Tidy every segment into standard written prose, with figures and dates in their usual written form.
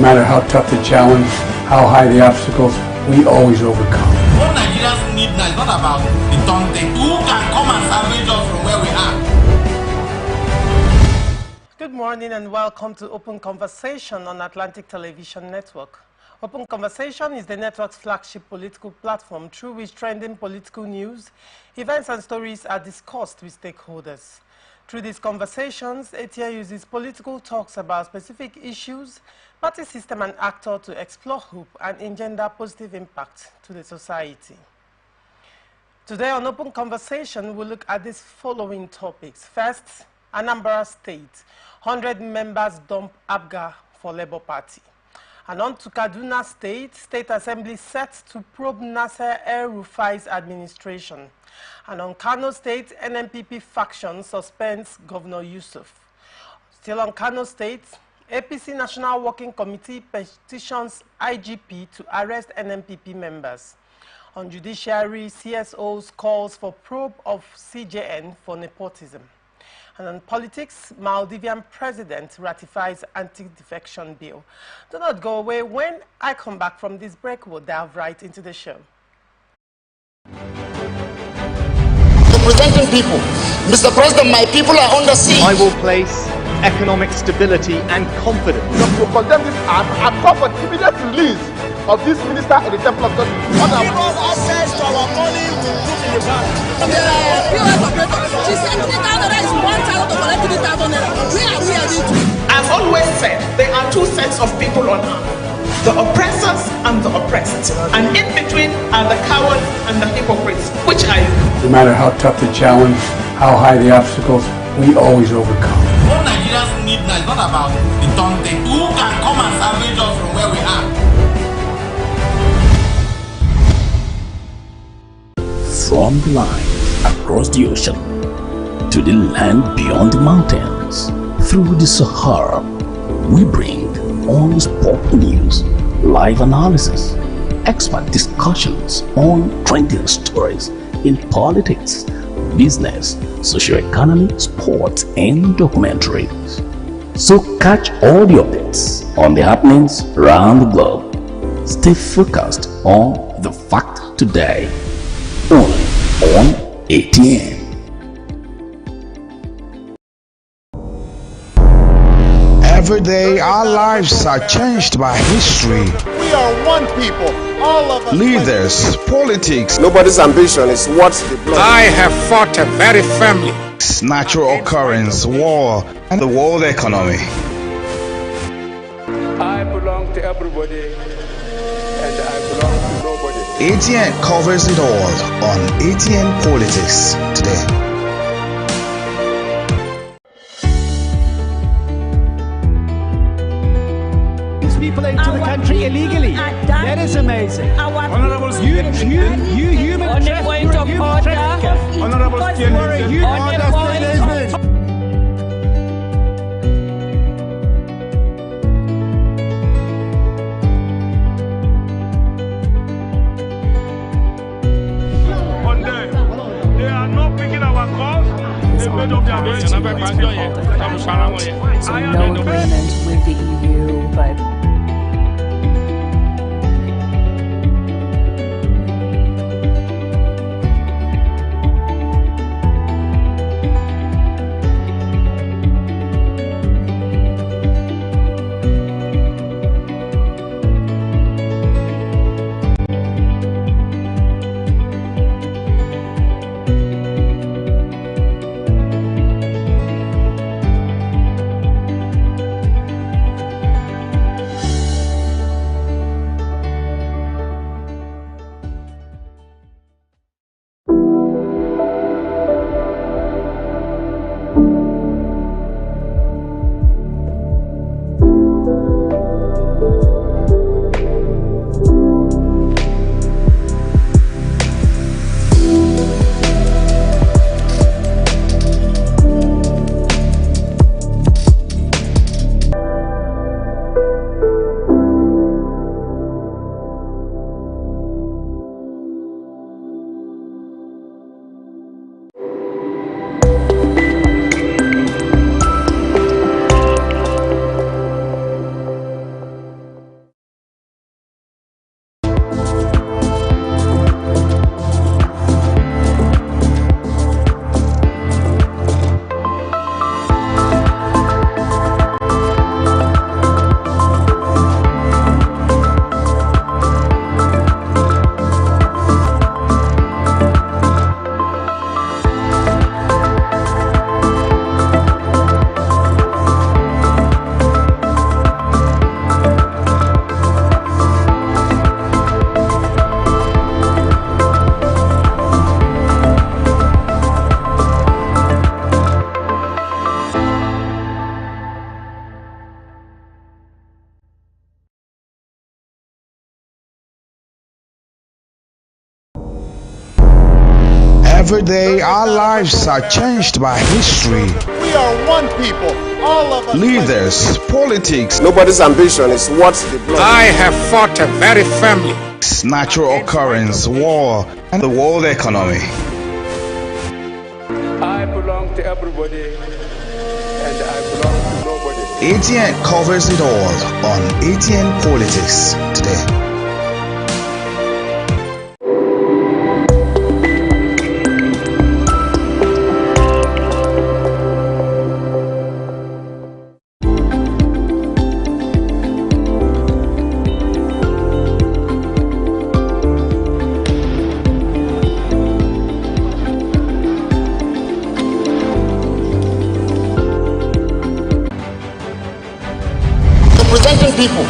No matter how tough the challenge, how high the obstacles, we always overcome. What Nigerians need now is not about the done thing. Who can come and salvage us from where we are? Good morning and welcome to Open Conversation on Atlantic Television Network. Open Conversation is the network's flagship political platform through which trending political news, events and stories are discussed with stakeholders. Through these conversations, ATN uses political talks about specific issues, party system and actor to explore hope and engender positive impact to the society. Today on Open Conversation, we'll look at these following topics. First, Anambra State, 100 members dump ABGA for Labour Party. And on to Kaduna State, State Assembly set to probe Nasser El-Rufai's administration. And on Kano State, NNPP faction suspends Governor Yusuf. Still on Kano State, APC National Working Committee petitions IGP to arrest NNPP members. On judiciary, CSO's calls for probe of CJN for nepotism. And on politics, Maldivian president ratifies anti-defection bill. Do not go away. When I come back from this break, we'll dive right into the show. Representing people. Mr. President, my people are under siege. I will place economic stability and confidence. To condemn this act and call for immediate release of this minister in the Temple of Justice. Give us access to our money we put in the bank. There are POS operators. She said 3,000 is 1,000 to collect 3,000. Where are we heading to? I've always said there are two sets of people on earth. The oppressors and the oppressed. And in between are the cowards and the hypocrites. Which are you? No matter how tough the challenge, how high the obstacles, we always overcome. What Nigerians need now is not about the done thing. Who can come and salvage us from where we are? From the line across the ocean to the land beyond the mountains, through the Sahara, we bring on sport news, live analysis, expert discussions on trending stories in politics, business, socio-economy, sports, and documentaries. So catch all the updates on the happenings around the globe. Stay focused on the fact today, only on ATN. Every day, our lives are changed by history. We are one people, all of us. Leaders, politics. Nobody's ambition is what they blood. I have fought very firmly. Natural occurrence, war, and the world economy. I belong to everybody, and I belong to nobody. ATN covers it all on ATN Politics today. People into the country illegally. That is amazing. Honorable you human trafficker. Honorable One day, they are not picking our calls. They made up their minds. So no agreement with the EU, but Every day, our lives are changed by history. We are one people. All of us. Leaders, politics. Nobody's ambition is what the blood. I have fought very firmly. Natural occurrence, war, and the world economy. I belong to everybody, and I belong to nobody. ATN covers it all on ATN Politics today. Representing people.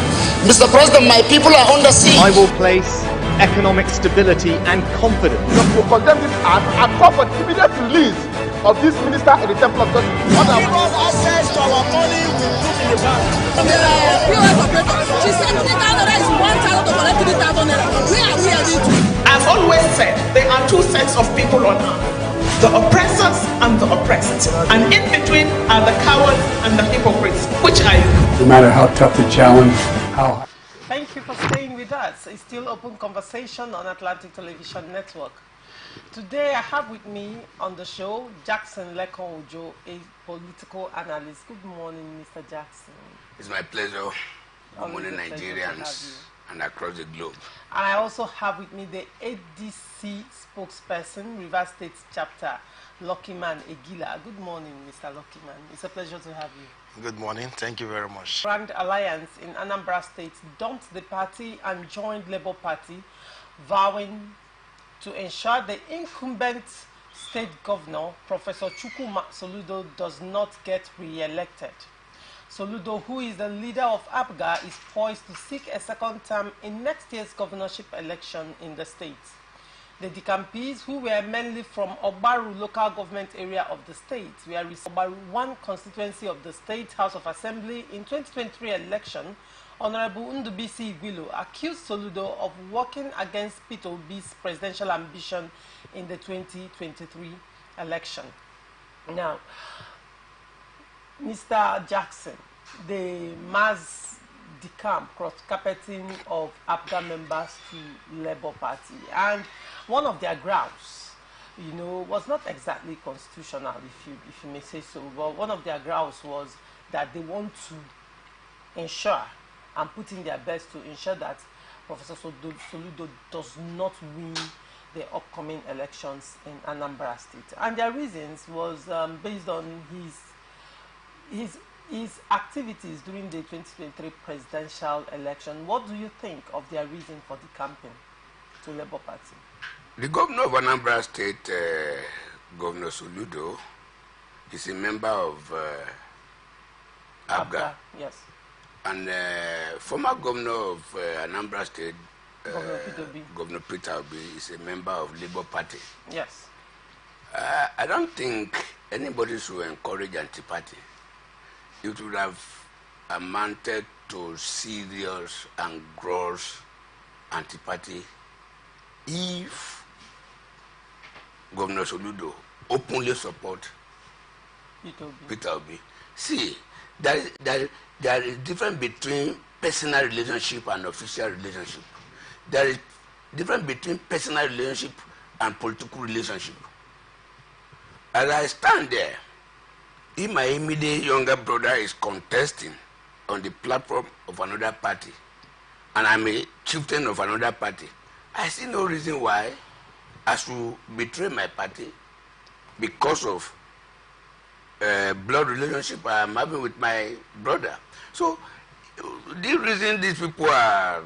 Mr. President, my people are under siege. I will place economic stability and confidence. We condemn this act and call for the immediate release of this minister in the Temple of Justice. Because access to our money we put in the bank. POS operator, she said 3,000 naira is 1,000 to collect 3,000 naira. Where are we heading to? I've always said there are two sets of people on earth. The oppressors and the oppressed. And in between are the cowards and the hypocrites. Which are you? No matter how tough the challenge, how... Thank you for staying with us. It's still Open Conversation on Atlantic Television Network. Today I have with me on the show Jackson Lekon Ojo, a political analyst. Good morning, Mr. Jackson. It's my pleasure. Good morning, Nigerians and across the globe. And I also have with me the ADC spokesperson, Rivers State Chapter, Luckyman Egila. Good morning, Mr. Luckyman. It's a pleasure to have you. Good morning. Thank you very much. Grand Alliance in Anambra State dumped the party and joined Labour Party, vowing to ensure the incumbent state governor, Professor Chukwuma Soludo, does not get re-elected. Soludo, who is the leader of APGA, is poised to seek a second term in next year's governorship election in the state. The Dikampis, who were mainly from Obaru local government area of the state, were Obaru 1 constituency of the State House of Assembly in 2023 election, Honorable Ndubisi Igwilo accused Soludo of working against Peter Obi's presidential ambition in the 2023 election. Now, Mr. Jackson, the mass decamp, cross-carpeting of APGA members to Labour Party, and one of their grounds, you know, was not exactly constitutional, if you may say so, but one of their grounds was that they want to ensure and put in their best to ensure that Professor Soludo does not win the upcoming elections in Anambra State. And their reasons was based on his activities during the 2023 presidential election. What do you think of their reason for the campaign to Labour Party? The governor of Anambra State, Governor Soludo, is a member of APGA. Yes. And former governor of Anambra State, Governor Peter Obi, is a member of Labour Party. Yes. I don't think anybody should encourage anti-party. It would have amounted to serious and gross anti-party if Governor Soludo openly support Peter Obi. See, there is difference between personal relationship and official relationship. There is difference between personal relationship and political relationship. As I stand there, if my immediate younger brother is contesting on the platform of another party, and I'm a chieftain of another party, I see no reason why I should betray my party because of blood relationship I'm having with my brother. So the reason these people are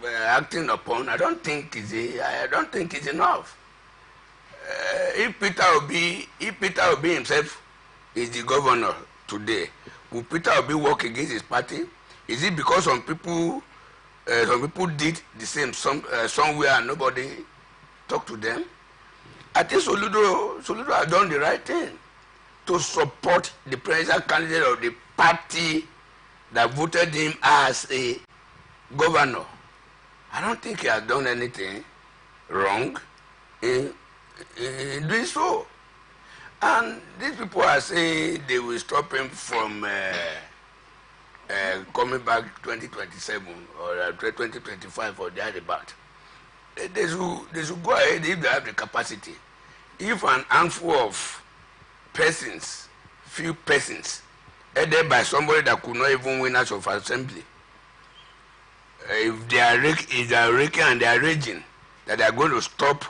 acting upon, I don't think is enough. If Peter Obi himself is the governor today, will Peter Obi work against his party? Is it because some people did the same somewhere and nobody talked to them? I think Soludo has done the right thing to support the presidential candidate of the party that voted him as a governor. I don't think he has done anything wrong in in doing so. And these people are saying they will stop him from coming back 2027 or 2025 or thereabout. They should go ahead if they have the capacity. If an handful of persons, few persons, headed by somebody that could not even win House of Assembly, if they are raking and they are raging that they are going to stop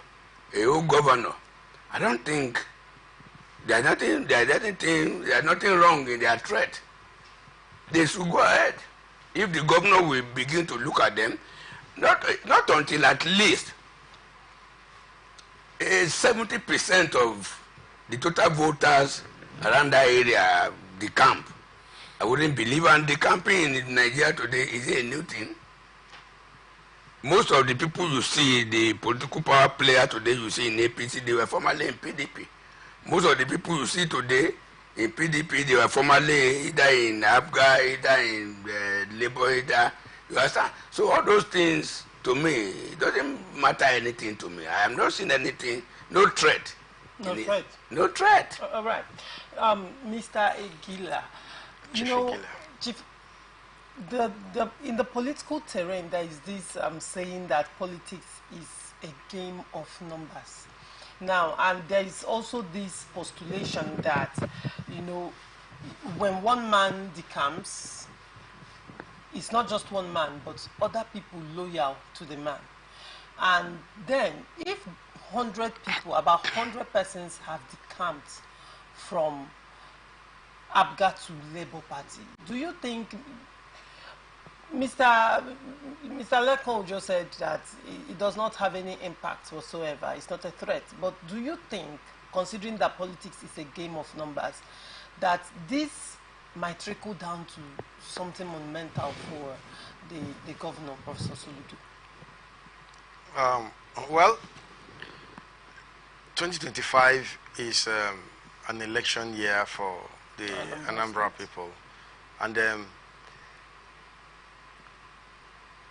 a whole governor, I don't think there's nothing wrong in their threat. They should go ahead. If the governor will begin to look at them, not until at least 70% of the total voters around that area decamp. I wouldn't believe, and decamping in Nigeria today is a new thing. Most of the people you see, the political power player today you see in APC, they were formerly in PDP. Most of the people you see today in PDP, they were formerly either in ABGA, either in Labour, either, you understand? So all those things, to me, it doesn't matter anything to me. I have not seen anything, no threat. No threat? No threat. All right. Mr. Egila, you know, Chief, in the political terrain, there is this saying that politics is a game of numbers. Now, and there is also this postulation that, you know, when one man decamps, it's not just one man, but other people loyal to the man. And then, if 100 people, about 100 persons have decamped from ABGA to Labour Party, do you think, Mr. Lekon just said that it does not have any impact whatsoever, it's not a threat, but do you think, considering that politics is a game of numbers, that this might trickle down to something monumental for the governor, Professor Soludo? Well, 2025 is an election year for the Anambra people, and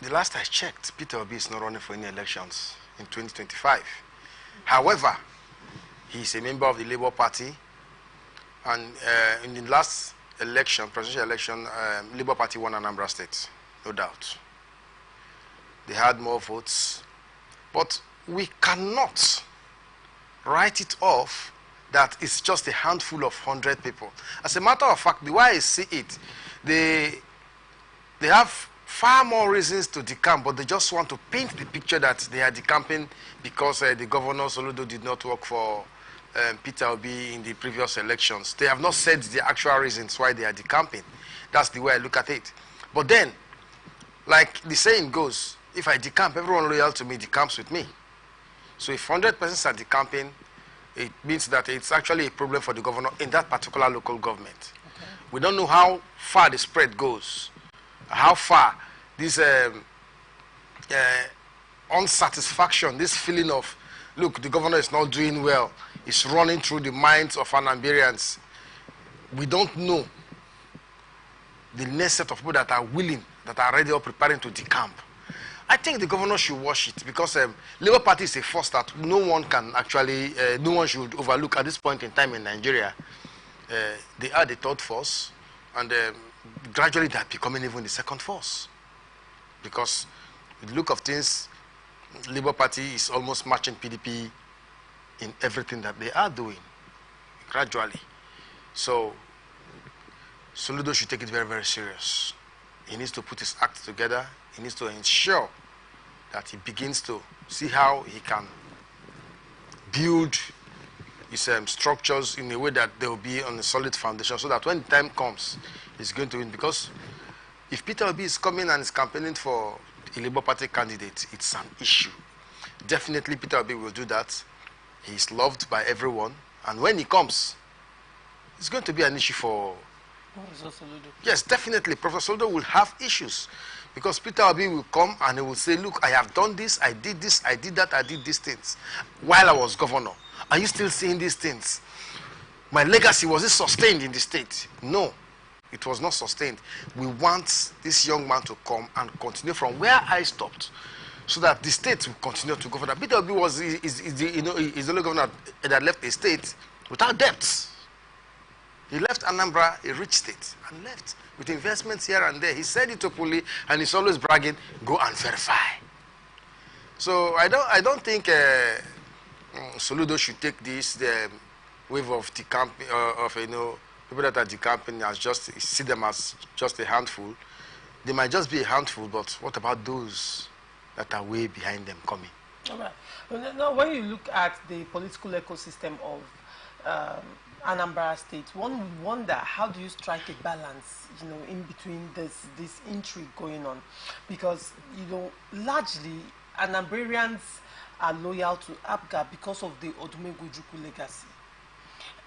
the last I checked, Peter Obi is not running for any elections in 2025. However, he is a member of the Labour Party, and in the last election, presidential election, Labour Party won Anambra State, no doubt. They had more votes, but we cannot write it off that it's just a handful of 100 people. As a matter of fact, the way I see it, they have far more reasons to decamp, but they just want to paint the picture that they are decamping because the governor Soludo did not work for Peter Obi in the previous elections. They have not said the actual reasons why they are decamping. That's the way I look at it. But then, like the saying goes, if I decamp, everyone loyal to me decamps with me. So if 100 persons are decamping, it means that it's actually a problem for the governor in that particular local government. Okay. We don't know how far the spread goes, how far this unsatisfaction, this feeling of, look, the governor is not doing well, is running through the minds of Anambarians. We don't know the next set of people that are willing, that are ready or preparing to decamp. I think the governor should watch it because Labour Party is a force that no one can actually, no one should overlook at this point in time in Nigeria. They are the third force, and gradually they are becoming even the second force. Because with the look of things, Labour Party is almost matching PDP in everything that they are doing, gradually. So Soludo should take it very, very serious. He needs to put his act together. He needs to ensure that he begins to see how he can build his structures in a way that they will be on a solid foundation, so that when the time comes, he's going to win. Because if Peter Obi is coming and is campaigning for a Labour Party candidate, it's an issue. Definitely Peter Obi will do that. He's loved by everyone. And when he comes, it's going to be an issue for... Yes, definitely. Professor Soludo will have issues. Because Peter Obi will come and he will say, look, I have done this, I did that, I did these things while I was governor. Are you still seeing these things? My legacy, was it sustained in the state? No, it was not sustained. We want this young man to come and continue from where I stopped. so that the state will continue to govern. Peter Obi is the only governor that left a state without debts. He left Anambra, a rich state, and left with investments here and there. He said it openly, and he's always bragging, "Go and verify." So I don't think Soludo should take this wave of decamping people that are decamping as just see them as just a handful. They might just be a handful, but what about those that are way behind them coming? All right. Well, now, when you look at the political ecosystem of Anambra State, one would wonder, how do you strike a balance, in between this intrigue going on? Because, largely, Anambrarians are loyal to APGA because of the Odumegwu legacy.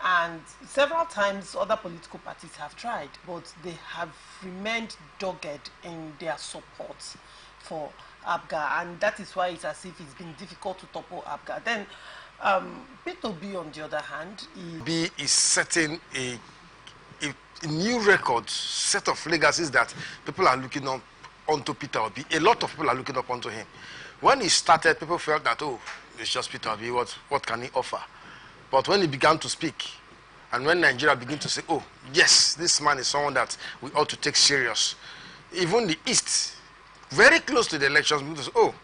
And several times other political parties have tried, but they have remained dogged in their support for APGA, and that is why it's as if it's been difficult to topple APGA. Then Peter Obi, on the other hand, is setting a new record, set of legacies that people are looking up onto Peter Obi. A lot of people are looking up onto him. When he started, people felt that, oh, it's just Peter Obi, what can he offer? But when he began to speak, and when Nigeria began to say, oh, yes, this man is someone that we ought to take serious, even the East, very close to the elections, people say, oh,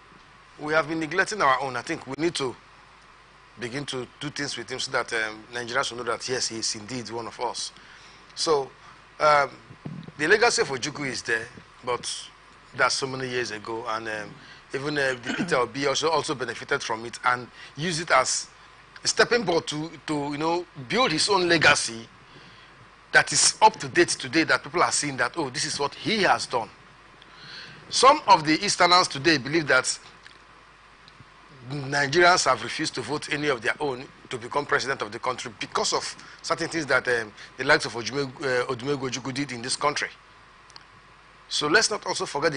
we have been neglecting our own. I think we need to begin to do things with him so that Nigerians will know that, yes, he is indeed one of us. So the legacy of Ojukwu is there, but that's so many years ago, and even the Peter Obi also benefited from it and used it as a stepping board to build his own legacy that is up to date today, that people are seeing that, oh, this is what he has done. Some of the Easterners today believe that Nigerians have refused to vote any of their own to become president of the country because of certain things that the likes of Odumegwu Ojukwu did in this country. So let's not also forget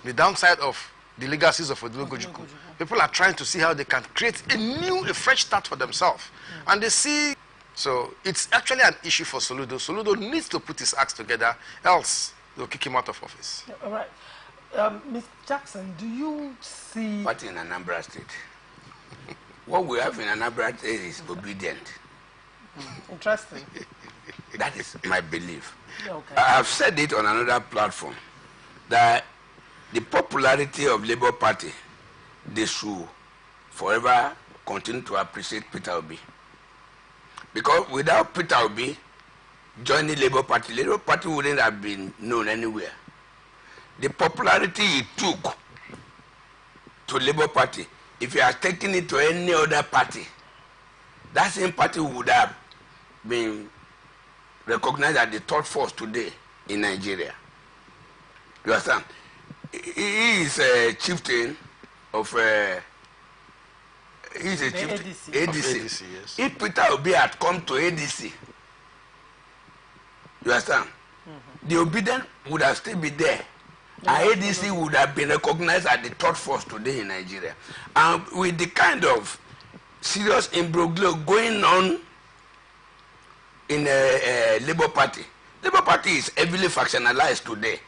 the downside of the legacies of Odumegwu Ojukwu. People are trying to see how they can create a fresh start for themselves. And they see, so it's actually an issue for Soludo. Soludo needs to put his acts together, else they'll kick him out of office. Yeah, all right. Ms. Jackson, do you see... What in Anambra State? What we have in Anambra State is obedient. Interesting. That is my belief. Yeah, okay. I have said it on another platform, that the popularity of Labour Party, they should forever continue to appreciate Peter Obi. Because without Peter Obi joining Labour Party wouldn't have been known anywhere. The popularity he took to Labour Party, if he had taken it to any other party, that same party would have been recognized as the third force today in Nigeria. You understand? He is a chieftain of he's a chieftain ADC. Yes. If Peter Obi had come to ADC, you understand? The obedient would have still been there. And ADC would have been recognized as the third force today in Nigeria. And with the kind of serious imbroglio going on in Labour Party is heavily factionalized today.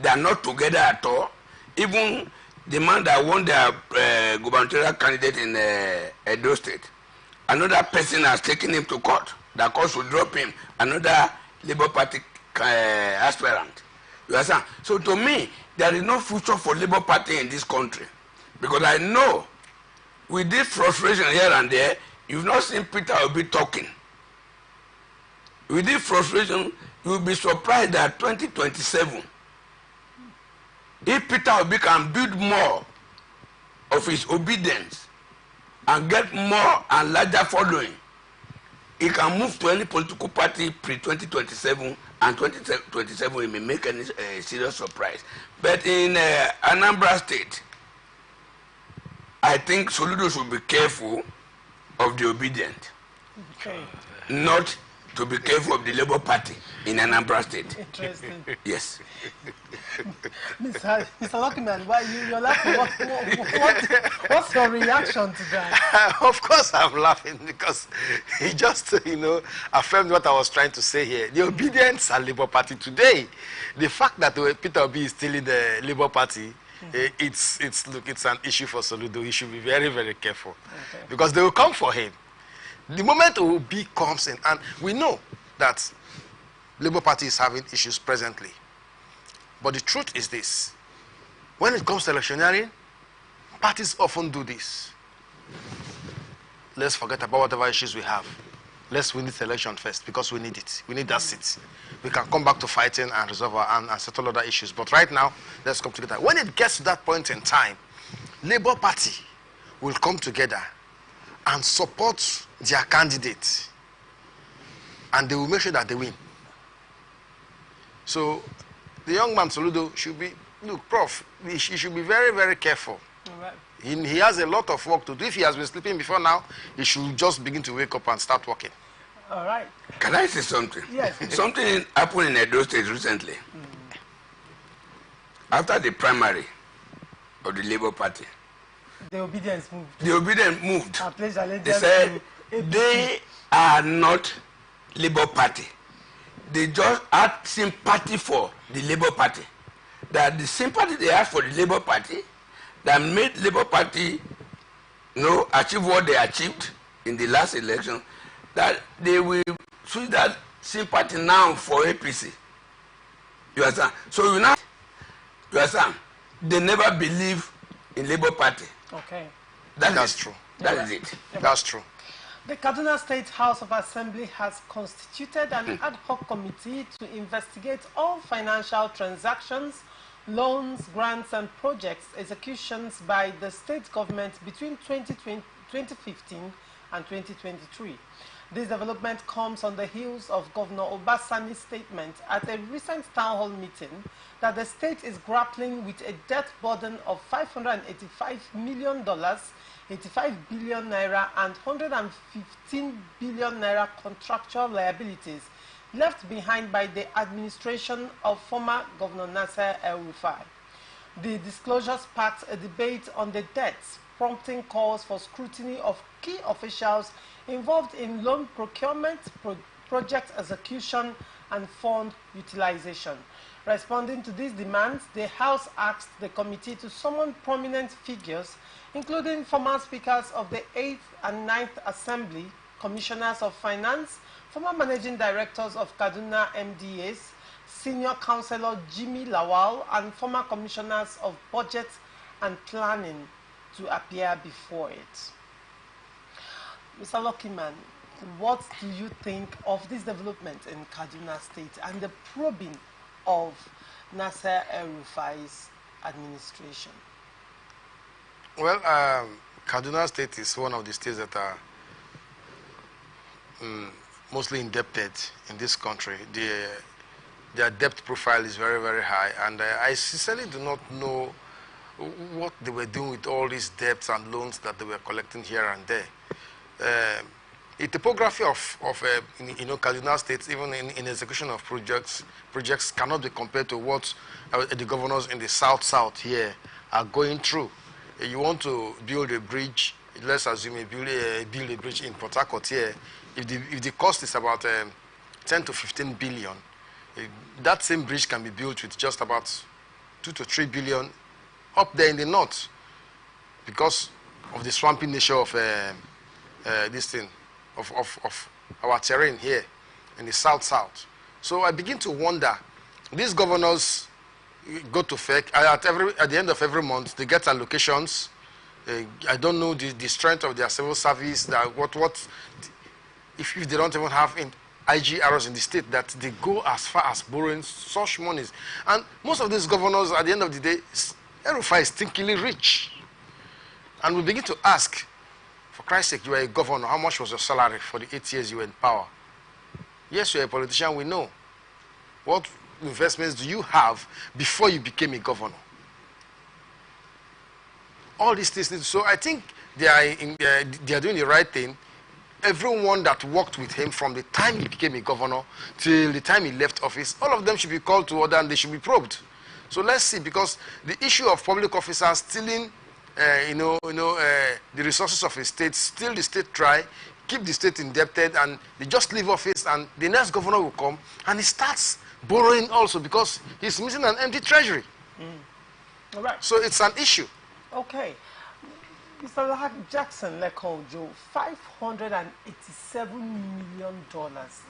They are not together at all. Even the man that won their gubernatorial candidate in Edo State, another person has taken him to court. The court should drop him. Another Labour Party aspirant. You understand? So to me, there is no future for Labour Party in this country. Because I know, with this frustration here and there, you've not seen Peter Obi talking. With this frustration, you'll be surprised that 2027, if Peter Obi can build more of his obedience and get more and larger following, he can move to any political party pre-2027, and 2027 he may make any serious surprise. But in Anambra State, I think Soludo should be careful of the obedient, okay, not to be careful of the Labour Party in Anambra State. Interesting. Yes. Mr. Lockman, why you're laughing? What's your reaction to that? Of course I'm laughing because he just, affirmed what I was trying to say here. The obedience at Labour Party today, the fact that Peter Obi is still in the Labour Party it's an issue for Soludo. He should be very, very careful, because they will come for him. The moment Obi comes in, and we know that Labour Party is having issues presently, but the truth is this: when it comes to electioneering, parties often do this. Let's forget about whatever issues we have. Let's win this election first, because we need it. We need that seat. We can come back to fighting and resolve and settle other issues. But right now, let's come together. When it gets to that point in time, Labour Party will come together and support their candidate, and they will make sure that they win. So the young man Soludo should be, look, Prof, he should be very, very careful. Right. He has a lot of work to do. If he has been sleeping before now, he should just begin to wake up and start working. All right. Can I say something? Yes. Something happened in Edo State recently. After the primary of the Labour Party, the obedience moved. The obedience moved. They said they are not Labour Party. They just had sympathy for the Labour Party. That the sympathy they had for the Labour Party that made Labour Party, achieve what they achieved in the last election, that they will switch that sympathy now for APC. You understand? So you understand? They never believe in Labour Party. Okay. That's true. That is it. That's true. The Kaduna State House of Assembly has constituted an ad hoc committee to investigate all financial transactions, loans, grants, and projects executions by the state government between 2015 and 2023. This development comes on the heels of Governor Obasani's statement at a recent town hall meeting that the state is grappling with a debt burden of $585 million, 85 billion naira, and 115 billion naira contractual liabilities left behind by the administration of former Governor Nasser El-Rufai. The disclosure sparked a debate on the debts, prompting calls for scrutiny of key officials involved in loan procurement, project execution, and fund utilization. Responding to these demands, the House asked the committee to summon prominent figures, including former speakers of the 8th and 9th Assembly, commissioners of finance, former managing directors of Kaduna MDAs, senior councillor Jimmy Lawal, and former commissioners of budget and planning to appear before it. Mr. Luckyman, what do you think of this development in Kaduna State and the probing of Nasser El-Rufai's administration? Well, Kaduna State is one of the states that are mostly indebted in this country. Their debt profile is very, very high, and I sincerely do not know what they were doing with all these debts and loans that they were collecting here and there. The topography of Kaduna State, even in execution of projects cannot be compared to what the governors in the south here are going through. You want to build a bridge, let's assume you build a bridge in Port Harcourt here. If the cost is about 10 to 15 billion, that same bridge can be built with just about 2 to 3 billion up there in the north, because of the swampy nature of this thing, of our terrain here in the south. So I begin to wonder, these governors go to FEC, at the end of every month, they get allocations. I don't know the strength of their civil service, that if they don't even have IGRs in the state, that they go as far as borrowing such monies. And most of these governors, at the end of the day, El-Rufai is stinkingly rich. And we begin to ask, for Christ's sake, you are a governor, how much was your salary for the 8 years you were in power? Yes, you're a politician, we know. What investments do you have before you became a governor? All these things. So I think they are doing the right thing. Everyone that worked with him from the time he became a governor till the time he left office, all of them should be called to order and they should be probed. So let's see, because the issue of public officers stealing the resources of a state, steal the state dry, keep the state indebted, and they just leave office, and the next governor will come and he starts borrowing also, because he's missing an empty treasury. All right. So it's an issue. Okay. Mr. Jackson Lekojo, $587 million,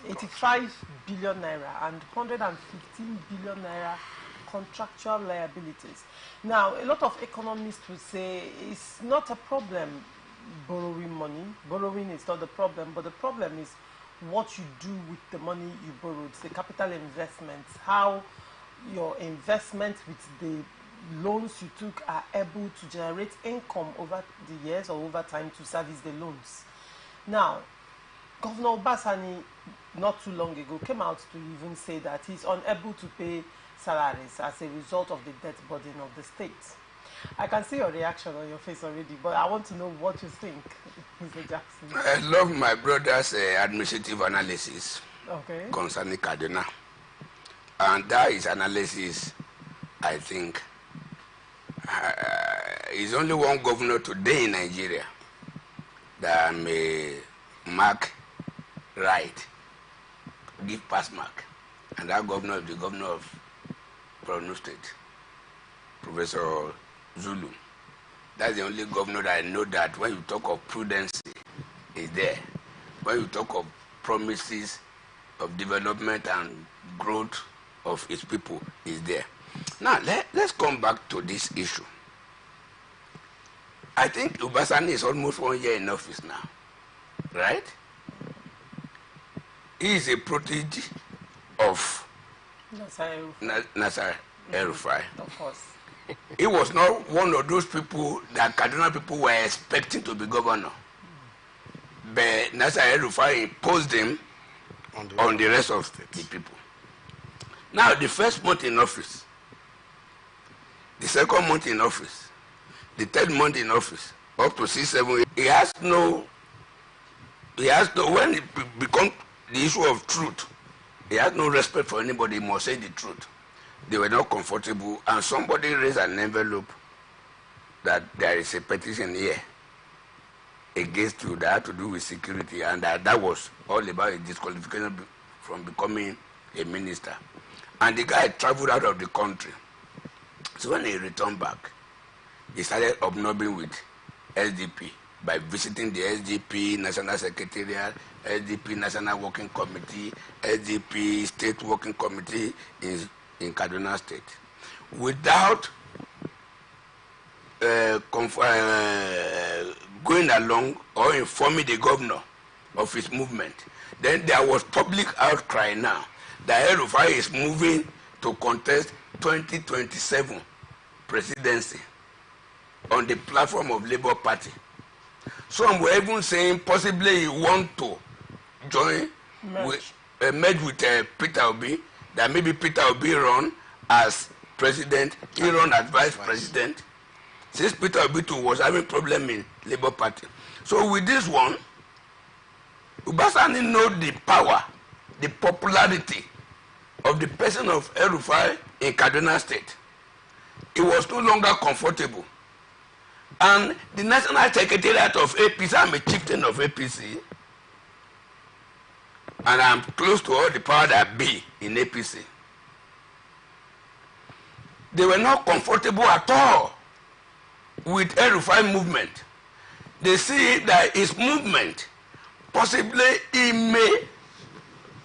85 billion naira, and 115 billion naira contractual liabilities. Now, a lot of economists will say it's not a problem borrowing money. Borrowing is not the problem, but the problem is what you do with the money you borrowed. It's the capital investments, how your investment with the loans you took are able to generate income over the years or over time to service the loans. Now, Governor Obasani, not too long ago, came out to even say that he's unable to pay salaries as a result of the debt burden of the state. I can see your reaction on your face already, but I want to know what you think, Mr. Jackson. I love my brother's administrative analysis concerning Kaduna. And that is analysis, I think, is only one governor today in Nigeria that may mark right, give pass mark. And that governor is the governor of Borno State, Professor Zulu. That's the only governor that I know that when you talk of prudence, is there. When you talk of promises of development and growth of its people, is there. Now, let's come back to this issue. I think Obasani is almost 1 year in office now, right? He is a protege of Nasser El-Rufai. Of course. He was not one of those people that Kaduna people were expecting to be governor. But Nasser El-Rufai imposed him on the rest of the people. Now, the first month in office, the second month in office, the third month in office, up to 6, 7 years, he has no, when it becomes the issue of truth, he has no respect for anybody. He must say the truth. They were not comfortable, and somebody raised an envelope that there is a petition here against you that had to do with security, and that was all about a disqualification from becoming a minister. And the guy traveled out of the country. So when he returned back, he started obnobbing with SDP by visiting the SDP National Secretariat, SDP National Working Committee, SDP State Working Committee in Kaduna State, without going along or informing the governor of his movement. Then there was public outcry now that El-Rufai is moving to contest 2027 presidency on the platform of Labour Party. Some were even saying possibly he want to join, merge with Peter Obi, that maybe Peter Obi run as president, he run as vice president, since Peter Obi too was having problem in Labour Party. So with this one, Obasani know the power, the popularity of the person of El-Rufai in Kaduna State. He was no longer comfortable. And the National Secretariat of APC, I'm a chieftain of APC, and I'm close to all the power that be in APC. They were not comfortable at all with El-Rufai movement. They see that his movement, possibly he may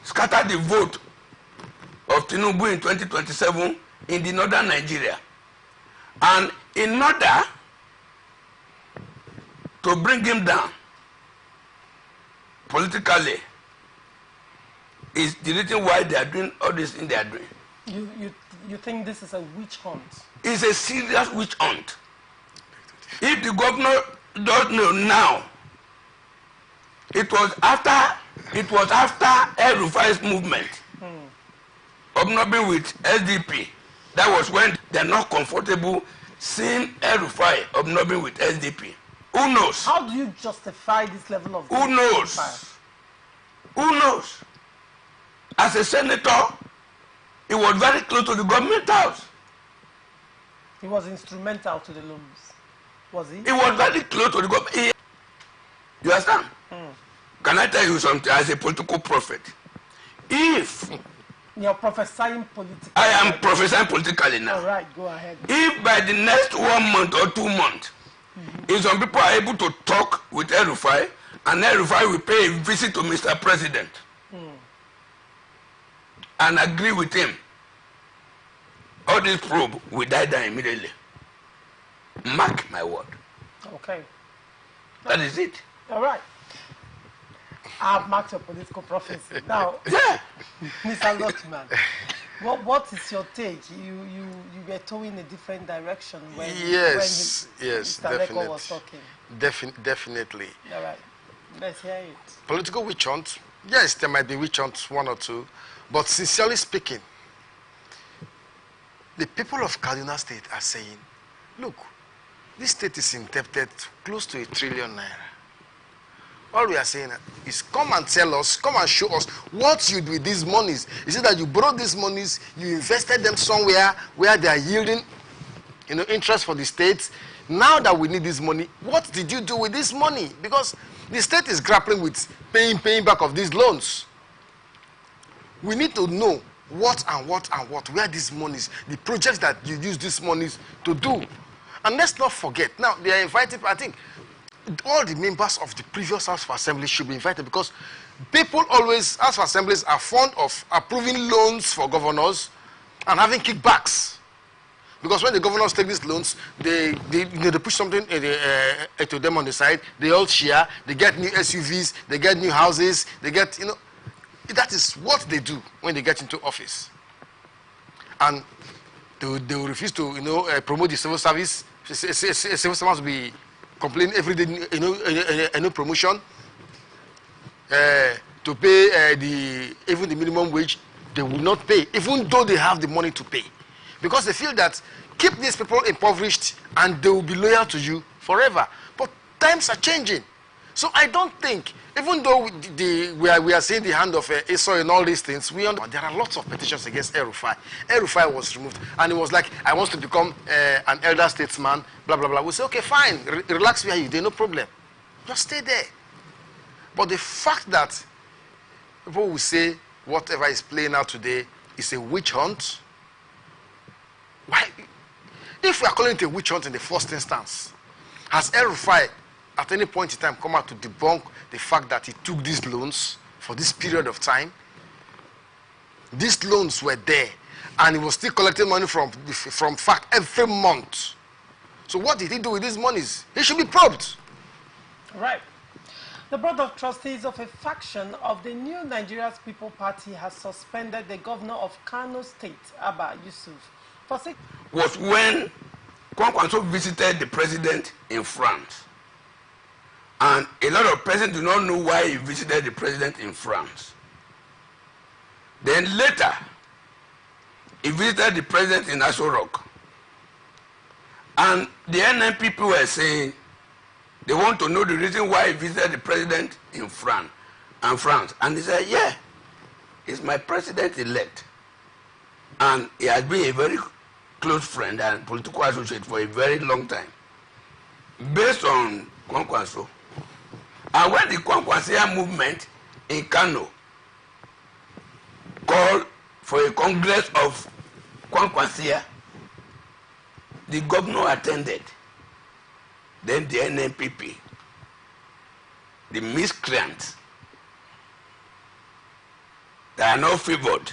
scatter the vote of Tinubu in 2027 in the northern Nigeria. And in order to bring him down politically is the reason why they are doing all this thing they are doing. You think this is a witch hunt? It's a serious witch hunt. If the governor doesn't know now, it was after El-Rufai's movement, obnobbing with SDP. That was when they're not comfortable seeing El-Rufai obnobbing with SDP. Who knows? How do you justify this level of... Who knows? Who knows? As a senator, he was very close to the government house. He was instrumental to the loans, was he? He was very close to the government. You understand? Can I tell you something as a political prophet? If You're prophesying politically. I am prophesying politically now. All right, go ahead. If by the next 1 month or 2 months, if some people are able to talk with El-Rufai, and El-Rufai will pay a visit to Mr. President and agree with him, all this probe will die down immediately. Mark my word. Okay. That is it. All right. I've marked your political prophecy. Now, Mr. Lotman, what is your take? You were towing a different direction when Mr. Leko was talking. Definitely. All right. Let's hear it. Political witch hunt. Yes, there might be witch hunts, 1 or 2. But sincerely speaking, the people of Kaduna State are saying, look, this state is indebted close to 1 trillion naira. All we are saying is come and tell us, come and show us what you do with these monies. Is it that you borrowed these monies, you invested them somewhere where they are yielding, interest for the state? Now that we need this money, what did you do with this money? Because the state is grappling with paying back of these loans. We need to know what, where these monies, the projects that you use these monies to do. And let's not forget, now they are invited, I think, all the members of the previous House of Assembly should be invited, because people always, House of Assemblies are fond of approving loans for governors and having kickbacks. Because when the governors take these loans, they push something to them on the side, they all share, they get new SUVs, they get new houses, they get, that is what they do when they get into office. And they will refuse to, promote the civil service. Civil servants will be complaining every day, no promotion. To pay even the minimum wage, they will not pay, even though they have the money to pay. Because they feel that keep these people impoverished and they will be loyal to you forever. But times are changing. So I don't think, even though we are seeing the hand of Esau and all these things, there are lots of petitions against El-Rufai. El-Rufai was removed, and it was like, I want to become an elder statesman, blah, blah, blah. We say, okay, fine, relax where you do, no problem. Just stay there. But the fact that people will say whatever is playing out today is a witch hunt, why? If we are calling it a witch hunt in the first instance, has El-Rufai at any point in time come out to debunk the fact that he took these loans for this period of time? These loans were there, and he was still collecting money from FAC every month. So what did he do with these monies? He should be probed. Right. The Board of Trustees of a faction of the New Nigeria's People Party has suspended the governor of Kano State, Abba Yusuf, for 6 was when Kwankwaso visited the president in France. And a lot of persons do not know why he visited the president in France. Then later, he visited the president in Aso Rock. And the NNPP were saying they want to know the reason why he visited the president in France. And he said, yeah, he's my president-elect. And he has been a very close friend and political associate for a very long time, based on Kwankwaso. And when the Kwankwasia movement in Kano called for a congress of Kwankwasia, the governor attended. Then the NNPP, the miscreants that are not favored,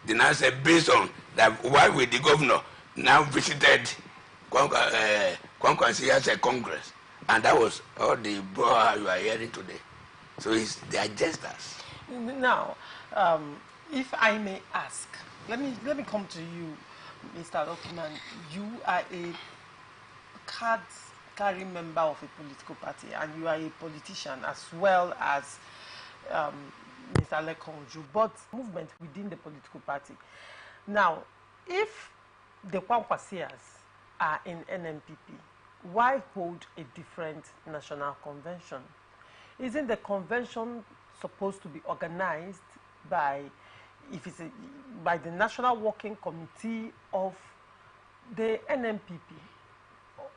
they now say based on that, why would the governor now visited Kwankwasia as a congress? And that was all the brouhaha you are hearing today. So they are jesters. Now, if I may ask, let me come to you, Mr. Rockman. You are a card-carrying member of a political party, and you are a politician as well as Mr. Lekonju, but movement within the political party. Now, if the Kwankwasias are in NNPP, why hold a different national convention? Isn't the convention supposed to be organized by, by the National Working Committee of the NNPP?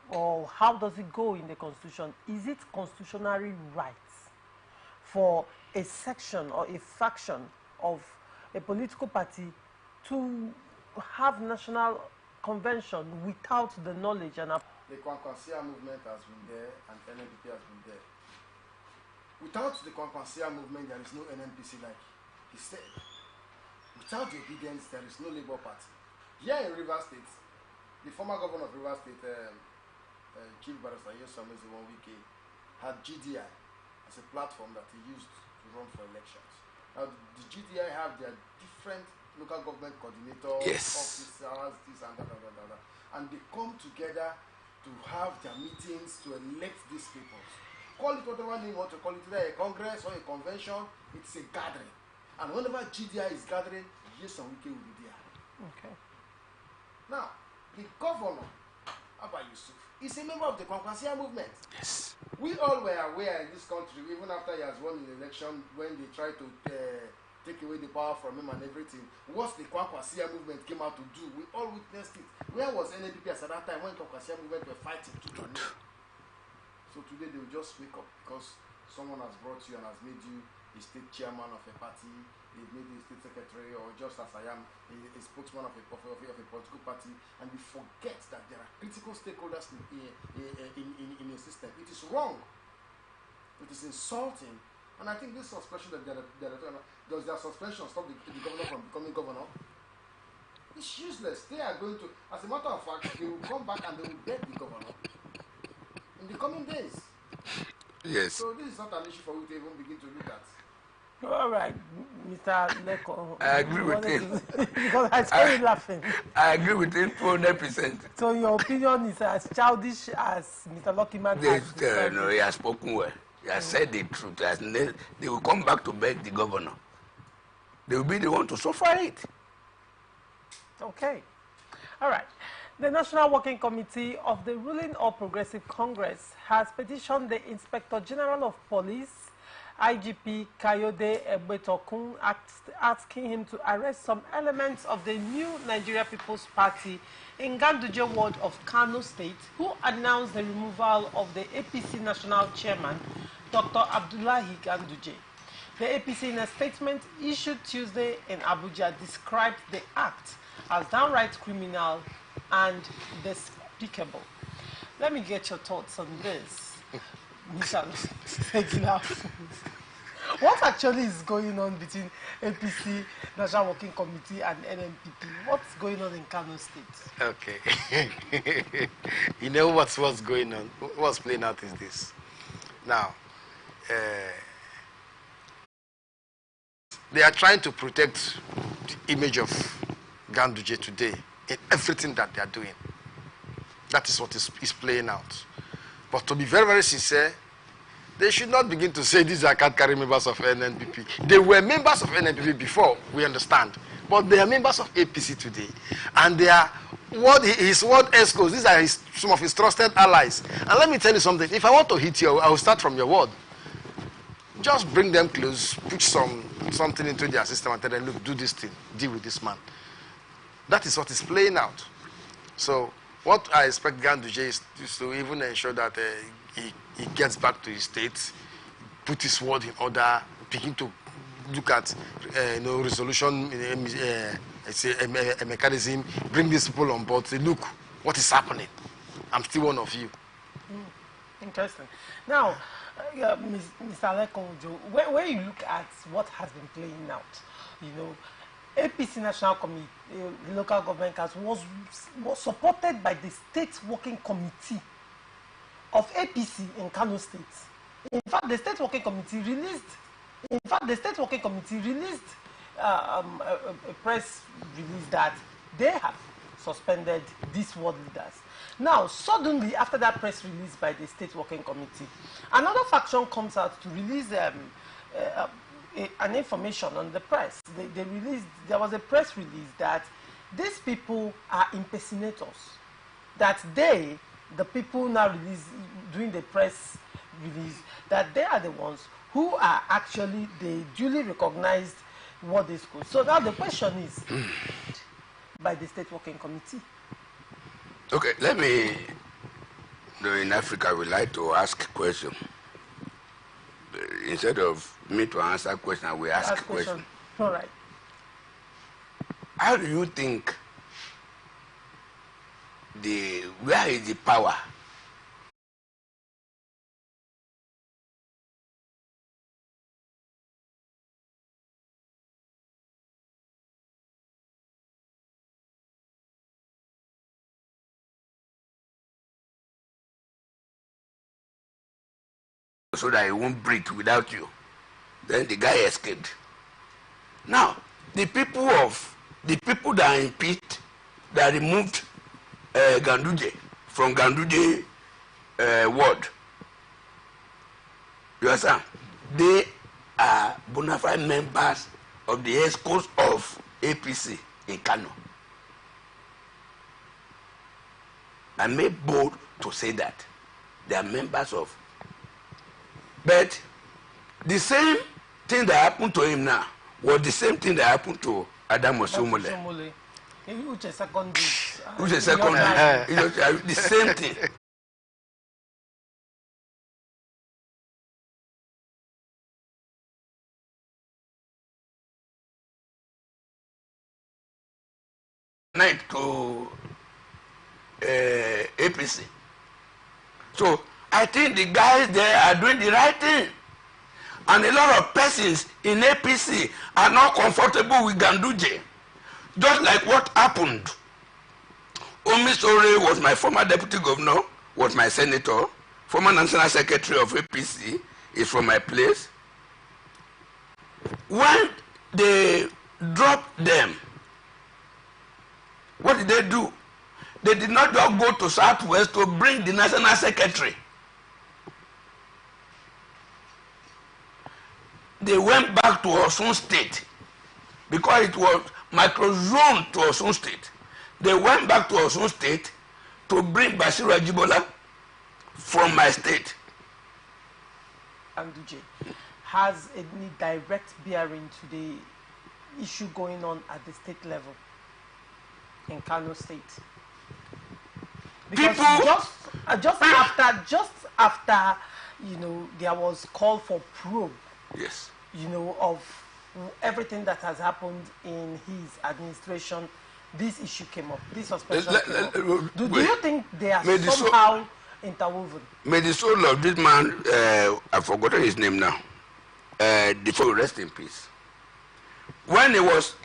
Or how does it go in the Constitution? Is it constitutionally right for a section or a faction of a political party to have national convention without the knowledge and the Kwankwansia movement has been there and NNPP has been there. Without the Kwankwansia movement, there is no NNPC, like he said. Without the obedience, there is no Labour Party. Here in Rivers State, the former governor of Rivers State, Chief Barrister Yesom Wike, had GDI as a platform that he used to run for elections. Now, the GDI have their different local government coordinators, officers, this and that, and they come together to have their meetings to elect these people. Call it whatever name you want to call it, either a congress or a convention, it's a gathering. And whenever GDI is gathering, Yesom Wike will be there. Okay. Now, the governor, Abba Yusuf, is a member of the Kwankwansia movement. Yes. We all were aware in this country, even after he has won the election, when they tried to take away the power from him and everything, what the Kwankwansia movement came out to do, we all witnessed it. Where was NNPP at that time when the Kwankwansia movement were fighting to do? So today they will just wake up because someone has brought you and has made you a state chairman of a party, they've made you a state secretary, or just as I am, a spokesman of a political party, and we forget that there are critical stakeholders in a system. It is wrong. It is insulting. And I think this suspension that does their suspension stop the governor from becoming governor? It's useless. They are going to, as a matter of fact, they will come back and they will get the governor in the coming days. Yes. So this is not an issue for you to even begin to look at. All right, Mr. Leko. I agree with him. Because I saw you laughing. I agree with him 400%. So your opinion is as childish as Mr. Luckyman has No, he has spoken well. He has said the truth. They will come back to beg the governor. They will be the one to suffer it. Okay. All right. The National Working Committee of the ruling All Progressive Congress has petitioned the Inspector General of Police, IGP Kayode Egbetokun, asking him to arrest some elements of the new Nigeria People's Party in Ganduje ward of Kano State, who announced the removal of the APC National Chairman, Dr. Abdullahi Ganduje. The APC, in a statement issued Tuesday in Abuja, described the act as downright criminal and despicable. Let me get your thoughts on this, Mr. Segila. What actually is going on between APC, National Working Committee, and NNPP? What's going on in Kano State? Okay. You know what's going on? What's playing out is this. Now, they are trying to protect the image of Ganduje today in everything that they are doing. That is what is playing out. But to be very, very sincere, they should not begin to say these are card-carry members of NNPP. They were members of NNPP before, we understand. But they are members of APC today. And they are his word escorts. These are some of his trusted allies. And let me tell you something. If I want to hit you, I will start from your word. Just bring them close, put something into their system and tell them, look, do this thing, deal with this man. That is what is playing out. So what I expect Ganduje is to even ensure that he gets back to his state, put his word in order, begin to look at resolution, a mechanism, bring these people on board, say, look, what is happening? I'm still one of you. Interesting. Now, Mr. Lekonjo, when you look at what has been playing out, APC National Committee, the local government council, was supported by the State Working Committee of APC in Kano State. In fact, the State Working Committee released a press release that they have suspended these ward leaders. Now, suddenly, after that press release by the State Working Committee, another faction comes out to release an information on the press. There was a press release that these people are impersonators. That the people now doing the press release, that they are the ones who are actually the duly recognized ward schools. So now the question is, by the State Working Committee. Okay, let me, in Africa, we like to ask a question. Instead of me to answer a question, we ask a question. All right. How do you think where is the power? So that he won't breathe without you. Then the guy escaped. Now, the people that impeached, that removed Ganduje from Ganduje ward, you understand? They are bona fide members of the ESCOs of APC in Kano. I made bold to say that they are members of. But the same thing that happened to him now was the same thing that happened to Adam Osumole. Which is second. Which is second. The same thing. Night to APC. So I think the guys there are doing the right thing. And a lot of persons in APC are not comfortable with Ganduje. Just like what happened. Omisore was my former deputy governor, was my senator, former national secretary of APC, is from my place. When they dropped them, what did they do? They did not just go to Southwest to bring the national secretary. They went back to Osun State because it was microzone to Osun State. They went back to Osun State to bring Basiru Ajibola from my state. Ganduje has any direct bearing to the issue going on at the state level in Kano State? Because just after there was call for probe. Yes. Of everything that has happened in his administration, this issue came up. This suspension came up. Do you think they are somehow interwoven? May the soul of this man, I've forgotten his name now, before rest in peace. When he was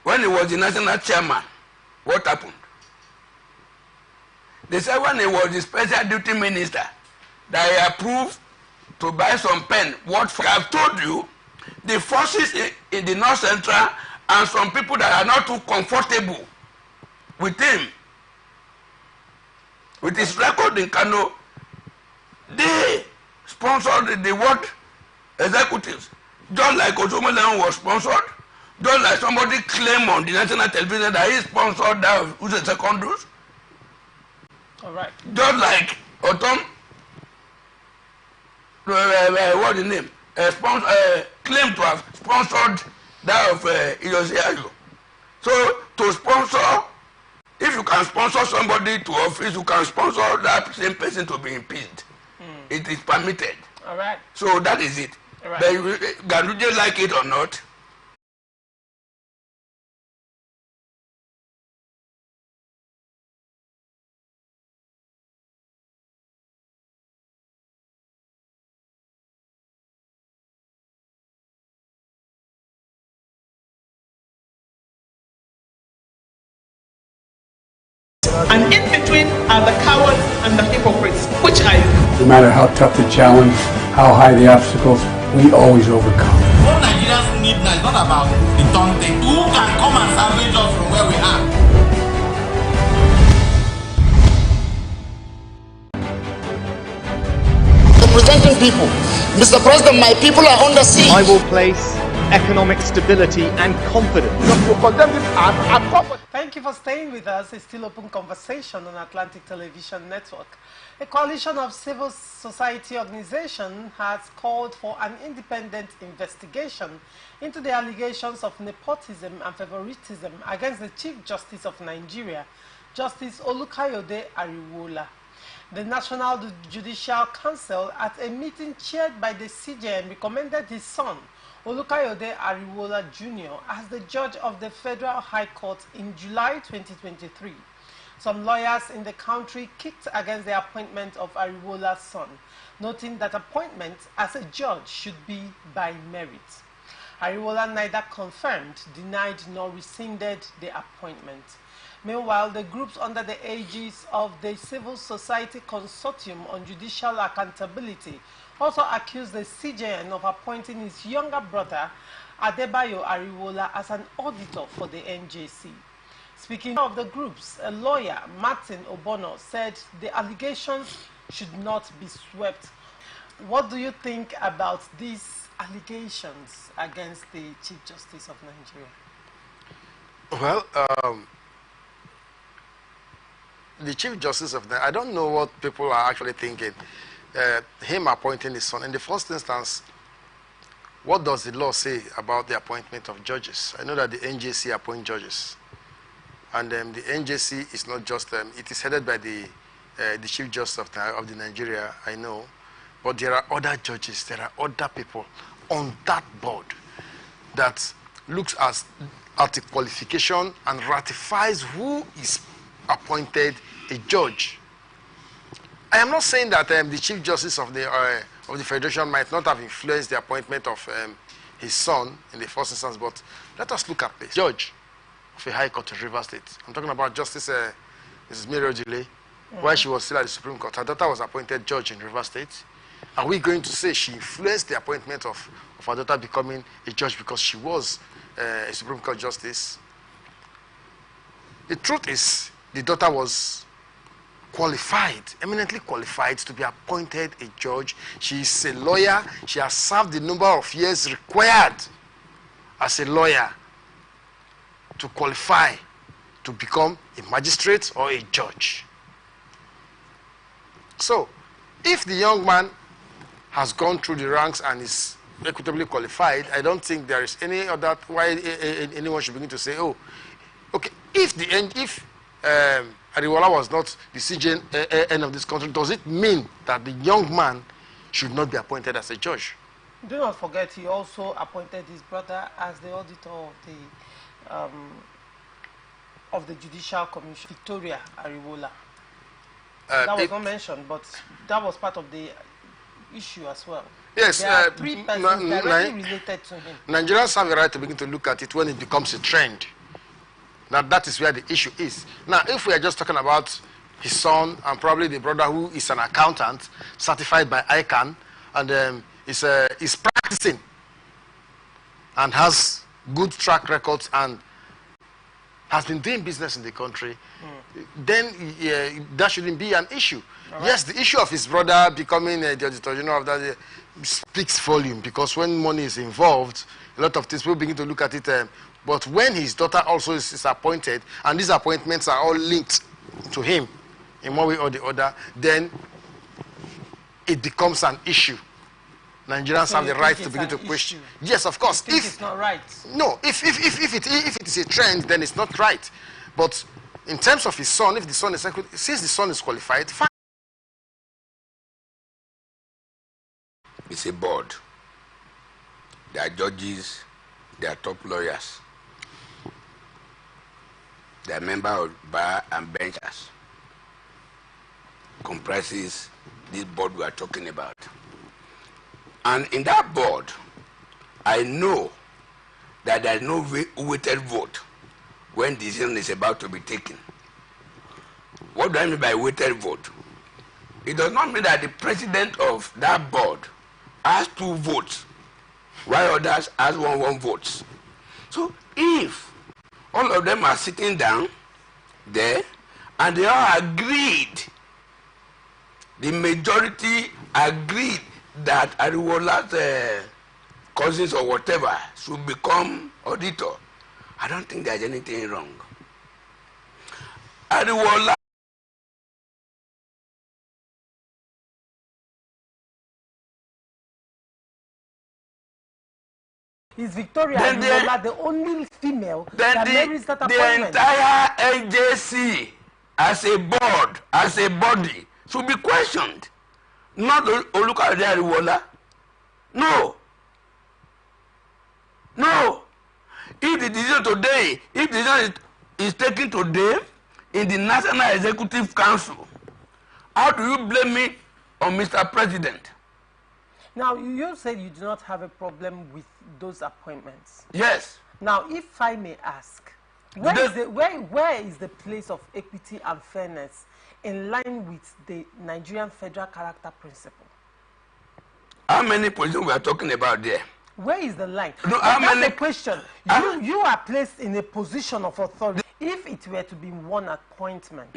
the national chairman, what happened? They said when he was the special duty minister, that he approved to buy some pen. What I've told you, the forces in the North Central and some people that are not too comfortable with him, with his record in Kano, they sponsored the ward executives. Just like Osumole was sponsored, just like somebody claimed on the national television that he sponsored that of Use Secondus. All right. Just like Otom, what's the name? Claimed to have sponsored that of Iyosiayo. So to sponsor, if you can sponsor somebody to office, you can sponsor that same person to be impeached. It is permitted. All right. So that is it. All right. But Ganduje like it or not, And in between are the cowards and the hypocrites. Which are you? No matter how tough the challenge, how high the obstacles, we always overcome. What Nigerians need now is not about the Tonte. Who can come and salvage us from where we are? Representing people. Mr. President, my people are under siege. I will place economic stability and confidence. Thank you for staying with us. It's still Open Conversation on Atlantic Television Network. A coalition of civil society organizations has called for an independent investigation into the allegations of nepotism and favoritism against the Chief Justice of Nigeria, Justice Olukayode Ariwola. The National Judicial Council, at a meeting chaired by the CJN, recommended his son, Olukayode Ariwola Jr. as the judge of the Federal High Court in July 2023. Some lawyers in the country kicked against the appointment of Ariwola's son, noting that appointment as a judge should be by merit. Ariwola neither confirmed, denied, nor rescinded the appointment. Meanwhile, the groups under the aegis of the Civil Society Consortium on Judicial Accountability also accused the CJN of appointing his younger brother, Adebayo Ariwola, as an auditor for the NJC. Speaking of the groups, a lawyer, Martin Obono, said the allegations should not be swept. What do you think about these allegations against the Chief Justice of Nigeria? Well, the Chief Justice of Nigeria, I don't know what people are actually thinking. Him appointing his son. In the first instance, what does the law say about the appointment of judges? I know that the NJC appoint judges. And the NJC is not just, it is headed by the Chief Justice of the Nigeria, I know. But there are other judges, there are other people on that board that looks at the qualification and ratifies who is appointed a judge. I am not saying that the Chief Justice of the Federation might not have influenced the appointment of his son in the first instance, but let us look at the judge of a High Court in Rivers State. I'm talking about Justice Mrs. Mary Ojile, while she was still at the Supreme Court. Her daughter was appointed judge in Rivers State. Are we going to say she influenced the appointment of her daughter becoming a judge because she was a Supreme Court justice? The truth is, the daughter was qualified, eminently qualified to be appointed a judge. She is a lawyer. She has served the number of years required as a lawyer to qualify to become a magistrate or a judge. So, if the young man has gone through the ranks and is equitably qualified, I don't think there is any other why anyone should begin to say, oh, okay, if Ariwola was not the CJN of this country, does it mean that the young man should not be appointed as a judge? Do not forget, he also appointed his brother as the auditor of the Judicial Commission, Victoria Ariwola. That was not mentioned, but that was part of the issue as well. Yes, there are three persons directly related to him. Nigerians have a right to begin to look at it when it becomes a trend. Now, that is where the issue is. Now, if we are just talking about his son and probably the brother who is an accountant certified by ICANN and is practicing and has good track records and has been doing business in the country, then that shouldn't be an issue. Right. Yes, the issue of his brother becoming the Auditor General of that speaks volume, because when money is involved, a lot of things will begin to look at it. But when his daughter also is appointed, and these appointments are all linked to him in one way or the other, then it becomes an issue. Nigerians have the right to begin to question. Yes, of course. If it's not right. No, if it is a trend, then it's not right. But in terms of his son, if the son is since the son is qualified, fine. It's a board. There are judges, there are top lawyers. They are members of bar and benchers. Comprises this board we are talking about. And in that board, I know that there is no weighted vote when decision is about to be taken. What do I mean by weighted vote? It does not mean that the president of that board has 2 votes, while others has one votes. So if all of them are sitting down there and they all agreed, the majority agreed that Ariwola's cousins or whatever should become auditor, I don't think there's anything wrong. Ariwola is Victoria Ariwola the only female that marries that appointment? The entire NJC as a board, as a body, should be questioned. Not Olukayode Ariwola. No. No. If the decision today, if the decision is taken today in the National Executive Council, how do you blame me on Mr. President? Now, you said you do not have a problem with those appointments. Yes. Now, if I may ask, where is the place of equity and fairness in line with the Nigerian Federal Character Principle? How many positions we are talking about there? Where is the line? No, that's the question. You are placed in a position of authority. If it were to be one appointment,